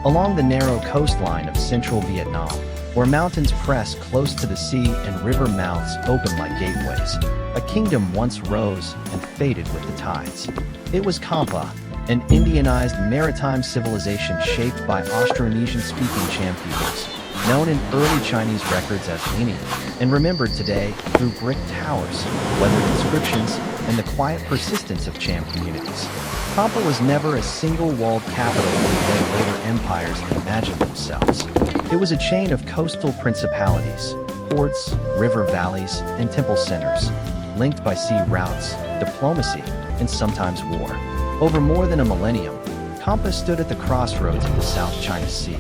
along the narrow coastline of central Vietnam, where mountains press close to the sea and river mouths open like gateways. A kingdom once rose and faded with the tides. It was Champa, an Indianized maritime civilization shaped by Austronesian-speaking Cham peoples, known in early Chinese records as Lini, and remembered today through brick towers, weathered inscriptions, and the quiet persistence of Cham communities. Champa was never a single-walled capital the way later empires imagined themselves. It was a chain of coastal principalities, ports, river valleys, and temple centers, linked by sea routes, diplomacy, and sometimes war. Over more than a millennium, Champa stood at the crossroads of the South China Sea,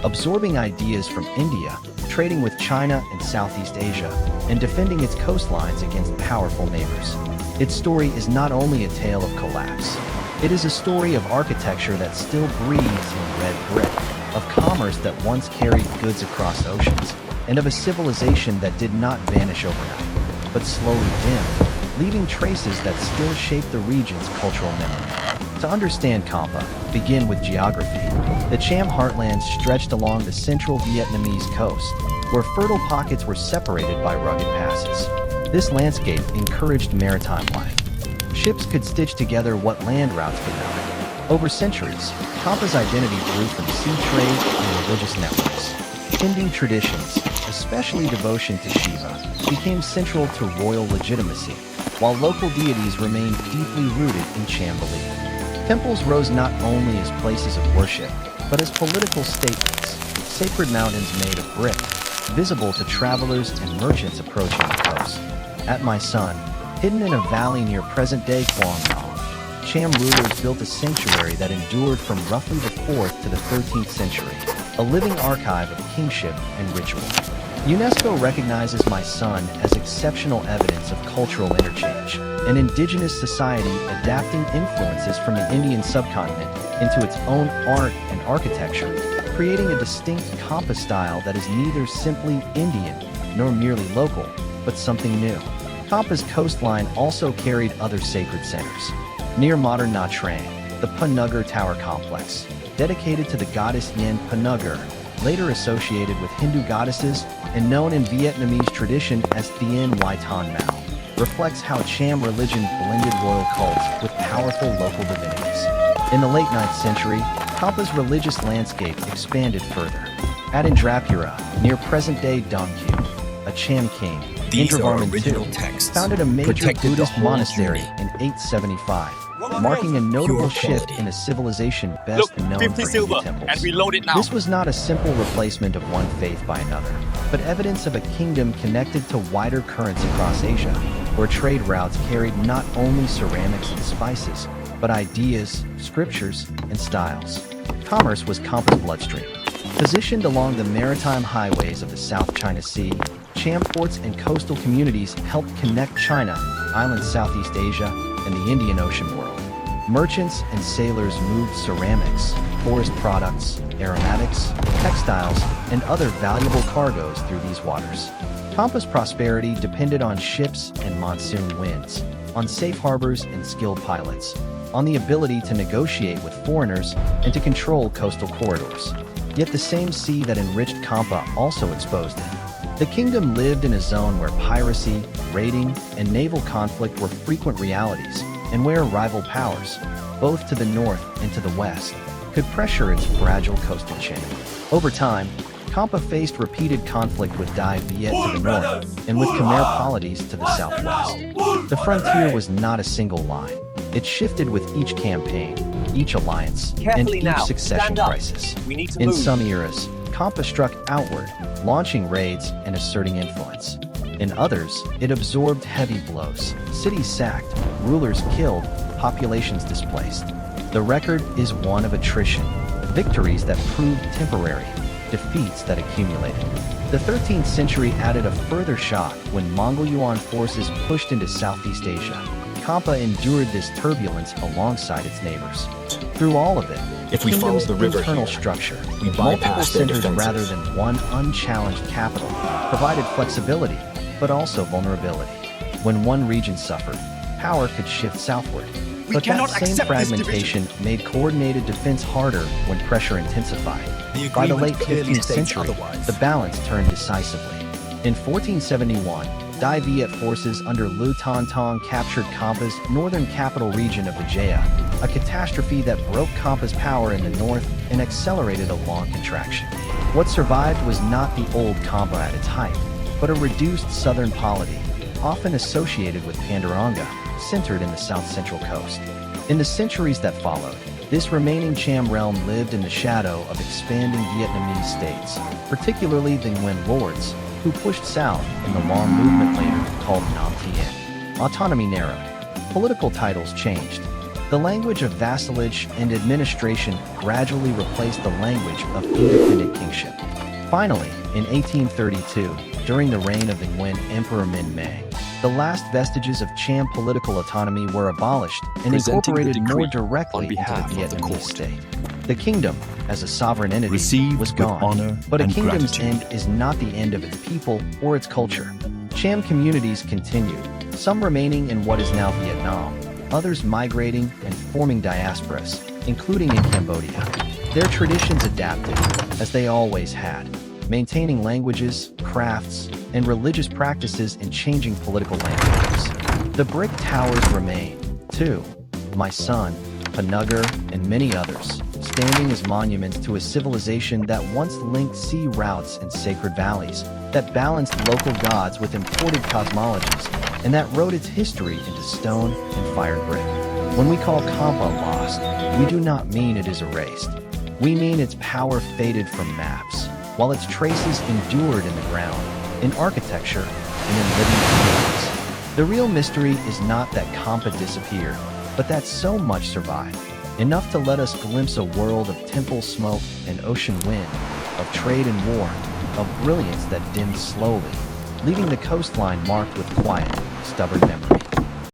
absorbing ideas from India, trading with China and Southeast Asia, and defending its coastlines against powerful neighbors. Its story is not only a tale of collapse. It is a story of architecture that still breathes in red brick, of commerce that once carried goods across oceans, and of a civilization that did not vanish overnight, but slowly dimmed, leaving traces that still shape the region's cultural memory. To understand Champa, begin with geography. The Cham heartlands stretched along the central Vietnamese coast, where fertile pockets were separated by rugged passes. This landscape encouraged maritime life. Ships could stitch together what land routes could not. Over centuries, Champa's identity grew from sea trade and religious networks. Hindu traditions, especially devotion to Shiva, became central to royal legitimacy, while local deities remained deeply rooted in Cham belief. Temples rose not only as places of worship, but as political statements, sacred mountains made of brick, visible to travelers and merchants approaching the coast. At Mai Son, hidden in a valley near present-day Quang Nam, Cham rulers built a sanctuary that endured from roughly the 4th to the 13th century, a living archive of kingship and ritual. UNESCO recognizes Mai Son as exceptional evidence of cultural interchange, an indigenous society adapting influences from the Indian subcontinent into its own art and architecture, creating a distinct Champa style that is neither simply Indian nor merely local, but something new. Champa's coastline also carried other sacred centers. Near modern Nha Trang, the Nagar Tower complex, dedicated to the goddess Yen Nagar, later associated with Hindu goddesses and known in Vietnamese tradition as Thien Huy Ton Mao, reflects how Cham religion blended royal cults with powerful local divinities. In the late 9th century, Champa's religious landscape expanded further. At Indrapura, near present-day Dongkyu, a Cham king, Indravarman II, founded a major Buddhist monastery in 875, marking a notable shift in a civilization best known for Hindu temples. This was not a simple replacement of one faith by another, but evidence of a kingdom connected to wider currents across Asia, where trade routes carried not only ceramics and spices, but ideas, scriptures, and styles. Commerce was Champa's bloodstream. Positioned along the maritime highways of the South China Sea, Cham ports and coastal communities helped connect China, island Southeast Asia, and the Indian Ocean world. Merchants and sailors moved ceramics, forest products, aromatics, textiles, and other valuable cargoes through these waters. Champa's prosperity depended on ships and monsoon winds, on safe harbors and skilled pilots, on the ability to negotiate with foreigners and to control coastal corridors. Yet the same sea that enriched Champa also exposed it. The kingdom lived in a zone where piracy, raiding, and naval conflict were frequent realities, and where rival powers, both to the north and to the west, could pressure its fragile coastal chain. Over time, Champa faced repeated conflict with Dai Viet to the north and with Khmer polities to the southwest. The frontier was not a single line. It shifted with each campaign, each alliance, and each succession crisis. In some eras, Champa struck outward, launching raids and asserting influence. In others, it absorbed heavy blows, cities sacked, rulers killed, populations displaced. The record is one of attrition, victories that proved temporary, defeats that accumulated. The 13th century added a further shock when Mongol Yuan forces pushed into Southeast Asia. Champa endured this turbulence alongside its neighbors. Through all of it, if we follow the river internal here, structure, we multiple bypass their centers defenses. rather than one unchallenged capital, provided flexibility, but also vulnerability. When one region suffered, power could shift southward. We But that cannot same accept this fragmentation made coordinated defense harder when pressure intensified. The By the late agreement clearly 15th states century, otherwise. the balance turned decisively. In 1471, Dai Viet forces under Lu Tontong captured Champa's northern capital region of Vijaya, a catastrophe that broke Champa's power in the north and accelerated a long contraction. What survived was not the old Champa at its height, but a reduced southern polity, often associated with Panduranga, centered in the south-central coast. In the centuries that followed, this remaining Cham realm lived in the shadow of expanding Vietnamese states, particularly the Nguyen lords, who pushed south in the long movement later called Nam Tien. Autonomy narrowed. Political titles changed. The language of vassalage and administration gradually replaced the language of independent kingship. Finally, in 1832, during the reign of the Nguyen Emperor Min Mei, the last vestiges of Cham political autonomy were abolished and Presenting the incorporated more decree directly on into behalf the of the Vietnamese court. state. The kingdom, as a sovereign entity, Received was with gone. honor But a and kingdom's gratitude. end is not the end of its people or its culture. Cham communities continued, some remaining in what is now Vietnam, others migrating and forming diasporas, including in Cambodia. Their traditions adapted, as they always had, maintaining languages, crafts, and religious practices in changing political landscapes. The brick towers remain, too, my son, Nagar, and many others, standing as monuments to a civilization that once linked sea routes and sacred valleys, that balanced local gods with imported cosmologies, and that wrote its history into stone and fired brick. When we call Champa lost, we do not mean it is erased. We mean its power faded from maps, while its traces endured in the ground, in architecture, and in living communities. The real mystery is not that Champa disappeared, but that so much survived, enough to let us glimpse a world of temple smoke and ocean wind, of trade and war, of brilliance that dimmed slowly, leaving the coastline marked with quiet, stubborn memory.